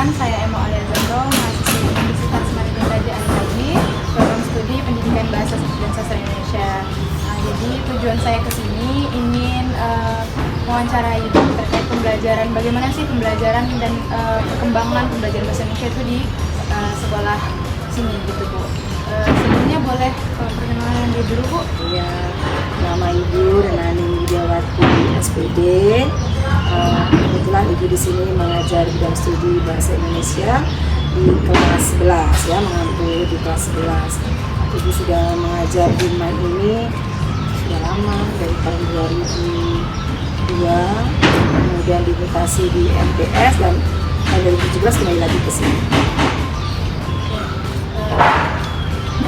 Perkenalkan, saya Emo Aliazandro, mahasiswa Universitas Maritim Raja Arifajri, program studi Pendidikan Bahasa dan Sastra Indonesia. Jadi tujuan saya ke sini ingin mewawancarai terkait pembelajaran, bagaimana sih pembelajaran dan perkembangan pembelajaran bahasa Indonesia itu di sekolah sini gitu Bu. Sebelumnya boleh perkenalan diri dulu Bu? Ya, nama Ibu Renani Widiawati SPD. Kebetulan Ibu di sini mengajar bidang studi bahasa Indonesia di kelas 11 ya, mengambil di kelas 11. Ibu sudah mengajar di MAI ini sudah lama, dari tahun 2002, kemudian dimutasi di MTS dan tahun 2017 kembali lagi ke sini.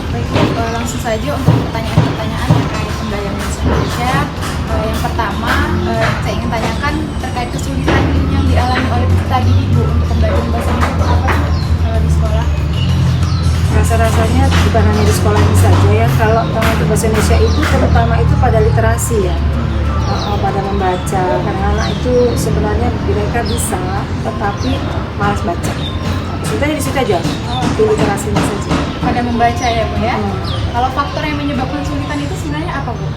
Baik, langsung saja untuk pertanyaan-pertanyaan terkait pembelajaran bahasa Indonesia. Yang pertama, saya ingin tanyakan terkait kesulitan yang dialami oleh tadi Ibu untuk pembelajaran bahasa Indonesia itu apa di sekolah? Rasa-rasanya bukan hanya di sekolah ini saja ya, kalau untuk bahasa Indonesia itu terutama itu pada literasi ya, pada membaca. Karena anak itu sebenarnya mereka bisa, tetapi malas baca. Kesulitannya di situ aja, di literasinya saja. Pada membaca ya Bu ya. Kalau faktor yang menyebabkan kesulitan itu sebenarnya apa Bu?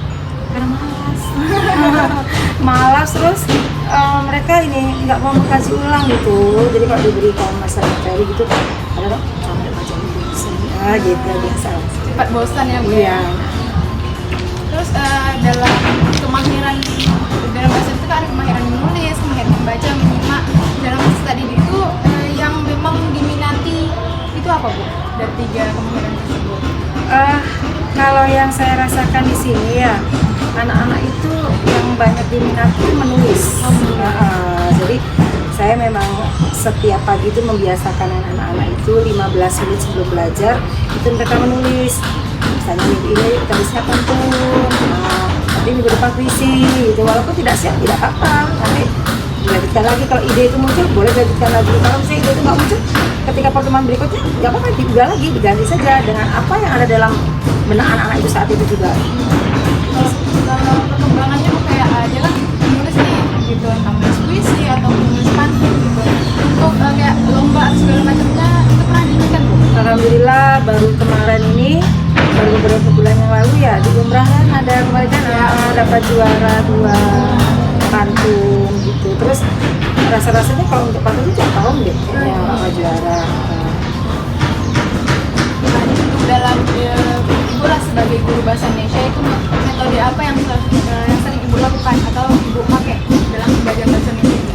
Karena malas. Malas terus mereka ini nggak mau mengkaji ulang gitu. Jadi kalau diberikan materi gitu, ada sampai baca dulu gitu biasa. Cepat bosan ya Bu. Iya. Terus dalam kemahiran dalam bahasa itu kan ada kemahiran menulis, kemahiran membaca, menyimak. Dalam tadi itu yang memang diminati itu apa Bu? Dari tiga kemahiran tersebut. Kalau yang saya rasakan di sini ya, anak-anak itu yang banyak diminati menulis. Jadi saya memang setiap pagi itu membiasakan anak-anak itu 15 menit sebelum belajar itu mereka menulis. Misalnya minggu ini tulisnya pantun, nanti minggu depan puisi gitu. Walaupun tidak siap tidak apa-apa, nanti dilanjutkan lagi. Kalau ide itu muncul boleh dilanjutkan lagi. Kalau misalnya ide itu nggak muncul, ketika pertemuan berikutnya nggak apa-apa, diubah lagi, diganti saja dengan apa yang ada dalam benak anak-anak itu saat itu juga. Kalau perkembangannya kok kayak aja kan menulis nih gitu, entah menulis puisi atau menulis pantun gitu. Untuk kayak lomba segala macamnya itu pernah diinginkan Bu? Alhamdulillah baru kemarin ini, baru beberapa bulan yang lalu ya di Umrahan ada kemarin kan dapat juara 2 pantun gitu. Terus rasa-rasanya kalau untuk pantun itu tiap tahun deh kayaknya juara. Untuk dalam Ibu lah sebagai guru bahasa Indonesia itu metode apa yang sering Ibu lakukan atau Ibu pakai dalam belajar bahasa Indonesia?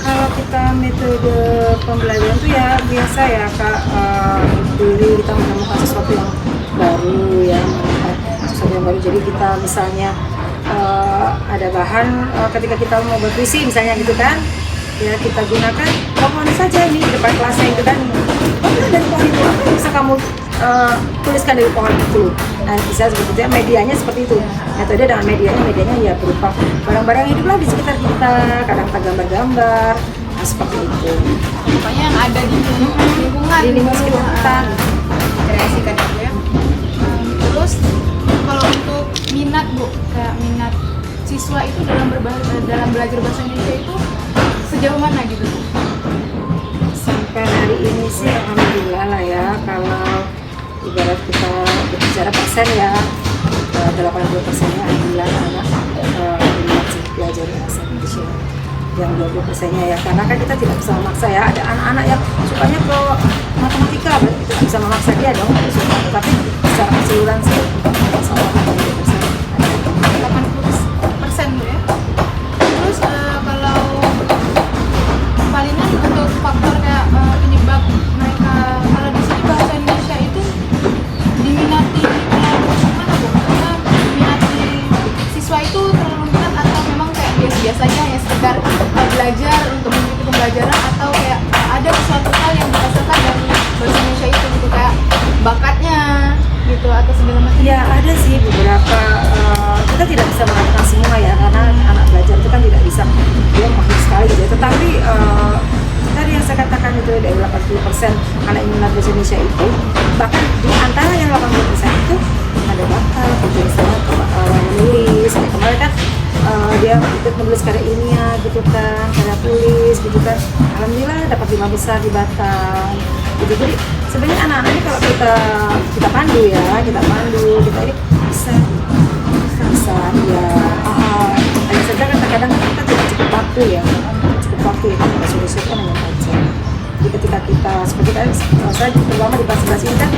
Kalau kita metode pembelajaran itu ya biasa ya Kak, diri kita menemukan sesuatu yang baru ya, sesuatu yang baru. Jadi kita misalnya ada bahan ketika kita mau berpuisi misalnya gitu kan, ya kita gunakan pohon saja ini di depan kelasnya itu kan. Dari pohon itu apa yang bisa kamu tuliskan dari pohon itu? Nah bisa sebetulnya medianya seperti itu. Metode dengan medianya ya berupa barang-barang hidup lah di sekitar kita. Kadang kita gambar-gambar, nah seperti itu. Pokoknya yang ada di lingkungan sekitar kita. Kreasikan itu ya. Terus kalau untuk minat Bu, kayak minat siswa itu dalam belajar bahasa Indonesia itu sejauh mana gitu Bu? Sampai hari ini sih alhamdulillah lah ya, kalau ibarat kita berbicara persen ya 80%-nya alhamdulillah anak minat belajar bahasa Indonesia. Yang 20%-nya ya karena kan kita tidak bisa memaksa ya, ada anak-anak yang sukanya ke matematika, berarti kita bisa memaksa dia dong suka, tapi secara keseluruhan sih sama 80% Bu ya. Terus kalau palingan untuk faktor kayak penyebab mereka kalau di sini bahasa Indonesia itu diminati mana Bu? Karena diminati siswa itu terlalu minat atau memang kayak biasa-biasa aja ya sekedar belajar untuk mengikuti pembelajaran, atau kayak ada sesuatu hal yang dirasakan dari bahasa Indonesia itu gitu, kayak bakatnya gitu atau segala macam? ya ada sih beberapa, kita tidak bisa mengatakan semua ya karena anak belajar itu kan tidak bisa dia mahir sekali gitu ya. Tetapi tadi yang saya katakan itu dari 80% anak yang minat bahasa Indonesia itu, bahkan di antara yang 80% itu ada bakat gitu, misalnya menulis. Kemarin kan dia ikut menulis karya ilmiah gitu kan, karya tulis gitu kan. Alhamdulillah dapat 5 besar di Batam gitu. Jadi sebenarnya anak-anak ini kalau kita pandu ya, kita ini bisa ya. Hanya saja kan kadang kita tidak cukup waktu ya, kita solusikan hanya baca. Jadi ketika kita seperti tadi saya terutama di bahasa ini kan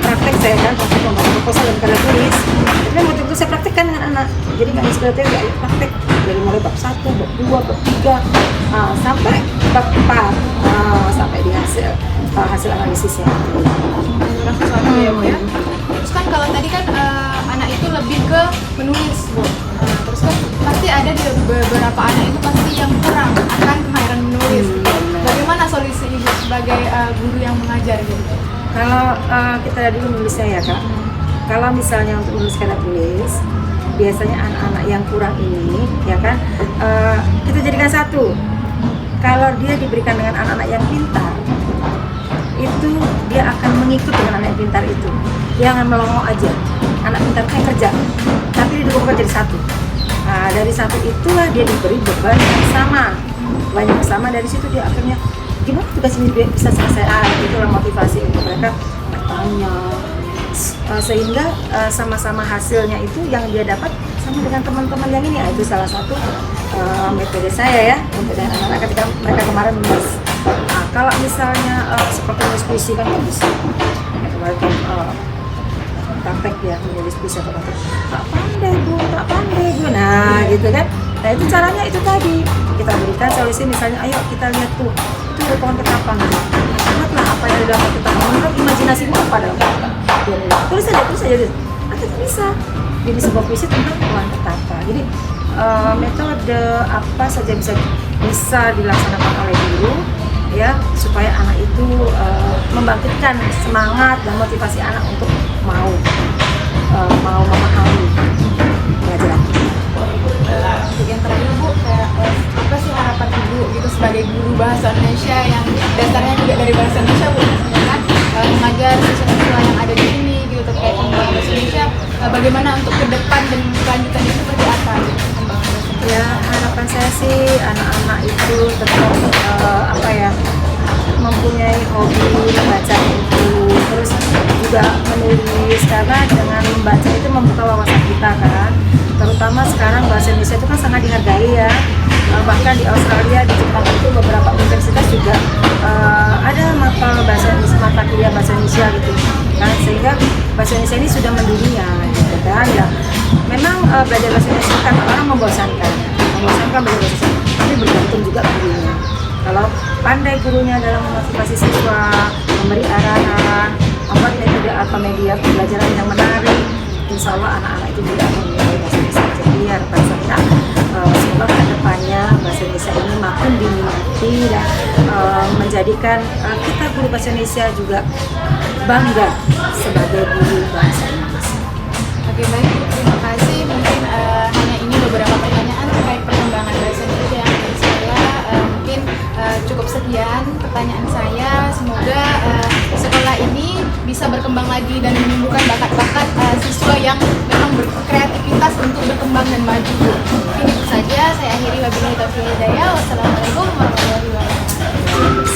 praktek saya kan waktu membuat proposal dan karya tulis, tapi yang betul-betul saya praktekkan dengan anak. Jadi nggak seperti itu, ya praktek dari mulai bab 1, bab 2, bab 3 sampai bab 4 sampai di hasil analisisnya. Sesuatu ya Bu ya. Terus kan kalau tadi kan anak itu lebih ke menulis Bu. Terus kan pasti ada di beberapa anak itu pasti yang kurang akan kemahiran menulis. Bagaimana solusi Ibu sebagai guru yang mengajar gitu? Kalau kita lihat dulu menulisnya ya Kak. Kalau misalnya untuk menulis karya tulis, biasanya anak-anak yang kurang ini ya kan, kita jadikan satu. Kalau dia diberikan dengan anak-anak yang pintar, itu dia akan mengikut dengan anak yang pintar itu. Dia akan melongo aja. Anak pintar itu yang kerja, tapi didukungkan jadi satu. Nah, dari satu itulah dia diberi beban yang sama, banyak sama. Dari situ dia akhirnya gimana tugas ini bisa selesai. Itulah motivasi untuk mereka bertanya, sehingga sama-sama hasilnya itu yang dia dapat sama dengan teman-teman yang ini. Itu salah satu metode saya ya untuk anak-anak ketika mereka kemarin menulis. Kalau misalnya seperti menulis puisi kan nggak bisa. Kemarin praktek ya menulis puisi atau apa? Tak pandai bu. Nah gitu kan. Nah itu caranya itu tadi kita berikan solusi, misalnya ayo kita lihat tuh itu ada pohon ketapang. Buatlah apa yang ada dalam pohon ketapang. Menurut imajinasimu apa dalam pohon ketapang? Tulis saja. Kita bisa jadi sebuah puisi tentang pohon ketapang. Jadi metode apa saja bisa dilaksanakan oleh guru ya, supaya anak itu membangkitkan semangat dan motivasi anak untuk mau memahami pelajaran. Untuk yang terakhir Bu, kayak apa sih harapan Ibu gitu sebagai guru bahasa Indonesia yang dasarnya juga dari bahasa Indonesia Bu, kan mengajar siswa-siswa yang ada di sini gitu terkait pengembangan bahasa Indonesia, bagaimana untuk ke depan dan kelanjutannya seperti apa gitu? Ya harapan saya sih anak-anak itu tetap mempunyai hobi membaca buku, terus juga menulis, karena dengan membaca itu membuka wawasan kita kan. Terutama sekarang bahasa Indonesia itu kan sangat dihargai ya. Bahkan di Australia, di Jepang itu beberapa universitas juga ada mata kuliah bahasa Indonesia gitu kan, sehingga bahasa Indonesia ini sudah mendunia gitu kan ya. Memang belajar bahasa Indonesia kan orang membosankan belajar bahasa Indonesia, tapi bergantung juga gurunya. Kalau pandai gurunya dalam memotivasi siswa, memberi arahan, membuat metode atau media pembelajaran yang menarik, insya Allah anak-anak itu juga akan menilai bahasa Indonesia. Jadi harapan saya semoga ke depannya bahasa Indonesia ini makin diminati dan menjadikan kita guru bahasa Indonesia juga bangga sebagai guru bahasa Indonesia. Oke baik, terima kasih. Mungkin hanya ini beberapa pertanyaan terkait perkembangan bahasa Indonesia yang dari saya. Mungkin cukup sekian pertanyaan saya. Semoga sekolah ini bisa berkembang lagi dan menumbuhkan bakat-bakat siswa yang memang berkreativitas untuk berkembang dan maju. Mungkin itu saja. Saya akhiri. Wabillahi taufiq wal hidayah. Wassalamualaikum warahmatullahi wabarakatuh.